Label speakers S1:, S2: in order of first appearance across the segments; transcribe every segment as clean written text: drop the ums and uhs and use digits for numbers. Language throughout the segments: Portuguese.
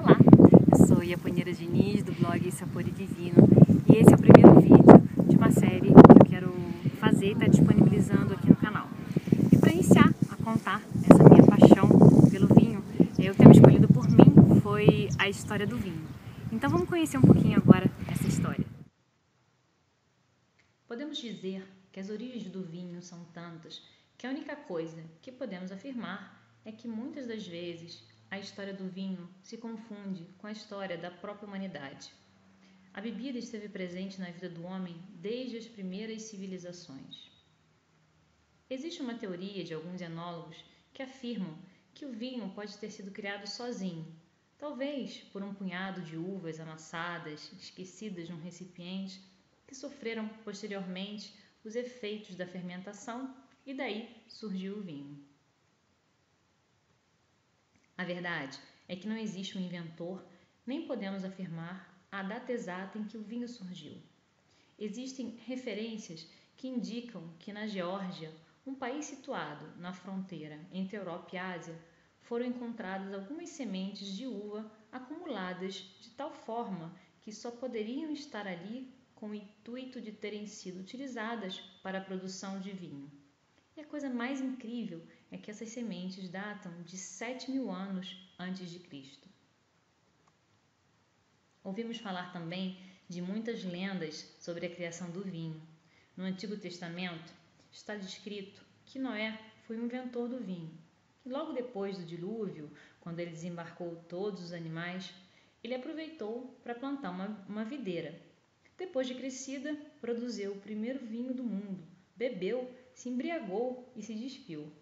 S1: Olá, eu sou Iaponeira Diniz, do blog Sapor e Divino, e esse é o primeiro vídeo de uma série que eu quero fazer e estar disponibilizando aqui no canal. E para iniciar a contar essa minha paixão pelo vinho, o tema escolhido por mim foi a história do vinho. Então vamos conhecer um pouquinho agora essa história. Podemos dizer que as origens do vinho são tantas que a única coisa que podemos afirmar é que muitas das vezes a história do vinho se confunde com a história da própria humanidade. A bebida esteve presente na vida do homem desde as primeiras civilizações. Existe uma teoria de alguns enólogos que afirmam que o vinho pode ter sido criado sozinho, talvez por um punhado de uvas amassadas, esquecidas num recipiente, que sofreram posteriormente os efeitos da fermentação e daí surgiu o vinho. A verdade é que não existe um inventor, nem podemos afirmar a data exata em que o vinho surgiu. Existem referências que indicam que na Geórgia, um país situado na fronteira entre Europa e Ásia, foram encontradas algumas sementes de uva acumuladas de tal forma que só poderiam estar ali com o intuito de terem sido utilizadas para a produção de vinho. E a coisa mais incrível é que essas sementes datam de 7.000 anos antes de Cristo. Ouvimos falar também de muitas lendas sobre a criação do vinho. No Antigo Testamento está descrito que Noé foi o inventor do vinho. E logo depois do dilúvio, quando ele desembarcou todos os animais, ele aproveitou para plantar uma videira. Depois de crescida, produziu o primeiro vinho do mundo, bebeu, se embriagou e se despiu.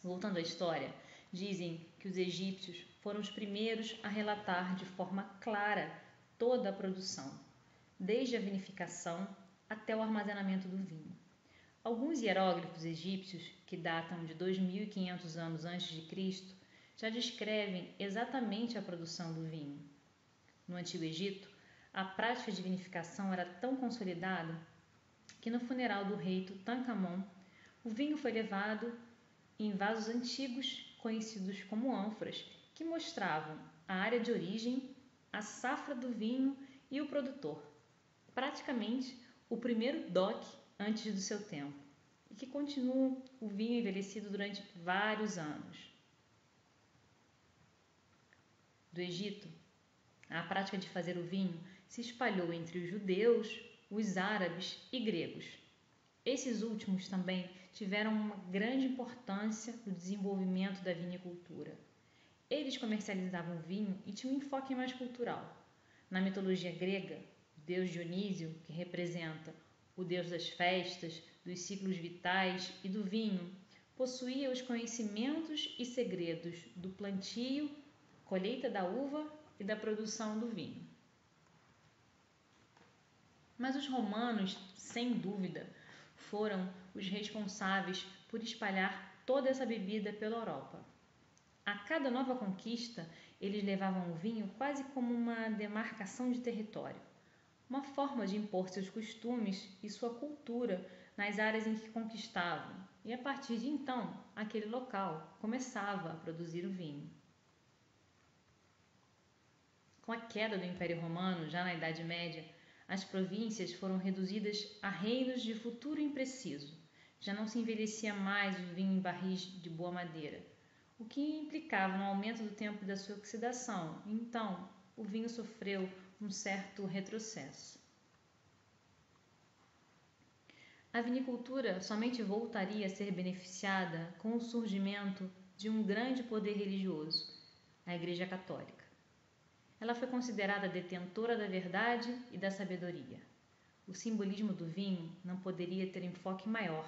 S1: Voltando à história, dizem que os egípcios foram os primeiros a relatar de forma clara toda a produção, desde a vinificação até o armazenamento do vinho. Alguns hieróglifos egípcios, que datam de 2.500 anos antes de Cristo, já descrevem exatamente a produção do vinho. No Antigo Egito, a prática de vinificação era tão consolidada que no funeral do rei Tutancâmon, o vinho foi levado em vasos antigos conhecidos como ânforas, que mostravam a área de origem, a safra do vinho e o produtor. Praticamente o primeiro DOC antes do seu tempo, e que continua o vinho envelhecido durante vários anos. Do Egito, a prática de fazer o vinho se espalhou entre os judeus, os árabes e gregos. Esses últimos também tiveram uma grande importância no desenvolvimento da vinicultura. Eles comercializavam o vinho e tinham um enfoque mais cultural. Na mitologia grega, o deus Dionísio, que representa o deus das festas, dos ciclos vitais e do vinho, possuía os conhecimentos e segredos do plantio, colheita da uva e da produção do vinho. Mas os romanos, sem dúvida, foram os responsáveis por espalhar toda essa bebida pela Europa. A cada nova conquista, eles levavam o vinho quase como uma demarcação de território, uma forma de impor seus costumes e sua cultura nas áreas em que conquistavam, e a partir de então, aquele local começava a produzir o vinho. Com a queda do Império Romano, já na Idade Média, as províncias foram reduzidas a reinos de futuro impreciso. Já não se envelhecia mais o vinho em barris de boa madeira, o que implicava no aumento do tempo da sua oxidação. Então, o vinho sofreu um certo retrocesso. A vinicultura somente voltaria a ser beneficiada com o surgimento de um grande poder religioso, a Igreja Católica. ela foi considerada detentora da verdade e da sabedoria. O simbolismo do vinho não poderia ter enfoque maior.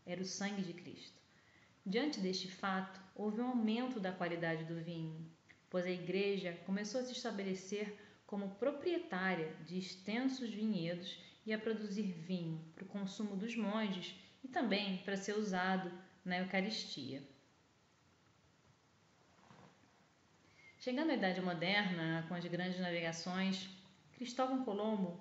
S1: Era o sangue de Cristo. Diante deste fato, houve um aumento da qualidade do vinho, pois a igreja começou a se estabelecer como proprietária de extensos vinhedos e a produzir vinho para o consumo dos monges e também para ser usado na Eucaristia. Chegando à Idade Moderna, com as grandes navegações, Cristóvão Colombo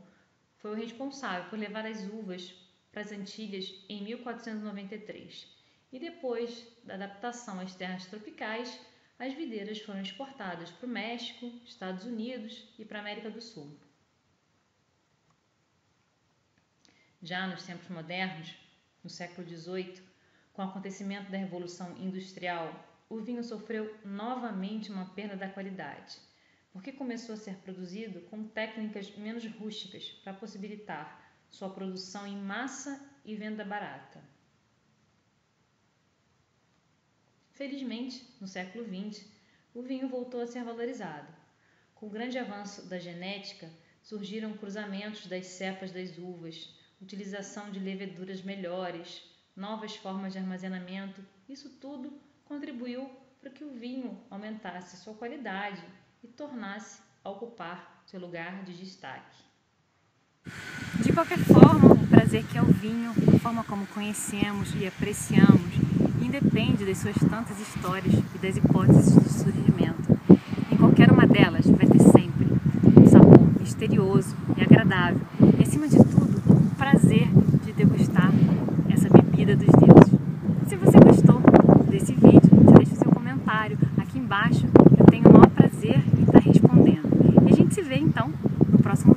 S1: foi o responsável por levar as uvas para as Antilhas em 1493. E depois da adaptação às terras tropicais, as videiras foram exportadas para o México, Estados Unidos e para a América do Sul. Já nos tempos modernos, no século XVIII, com o acontecimento da Revolução Industrial, o vinho sofreu novamente uma perda da qualidade, porque começou a ser produzido com técnicas menos rústicas para possibilitar sua produção em massa e venda barata. Felizmente, no século XX, o vinho voltou a ser valorizado. Com o grande avanço da genética, surgiram cruzamentos das cepas das uvas, utilização de leveduras melhores, novas formas de armazenamento. Isso tudo contribuiu para que o vinho aumentasse sua qualidade e tornasse a ocupar seu lugar de destaque.
S2: De qualquer forma, o prazer que é o vinho, a forma como conhecemos e apreciamos, independe das suas tantas histórias e das hipóteses de surgimento. Em qualquer uma delas vai ter sempre um sabor misterioso e agradável e, acima de tudo, o prazer de degustar essa bebida dos deuses. Se você gostou desse vídeo, deixe seu comentário aqui embaixo, eu tenho o maior prazer em estar respondendo. E a gente se vê então no próximo vídeo.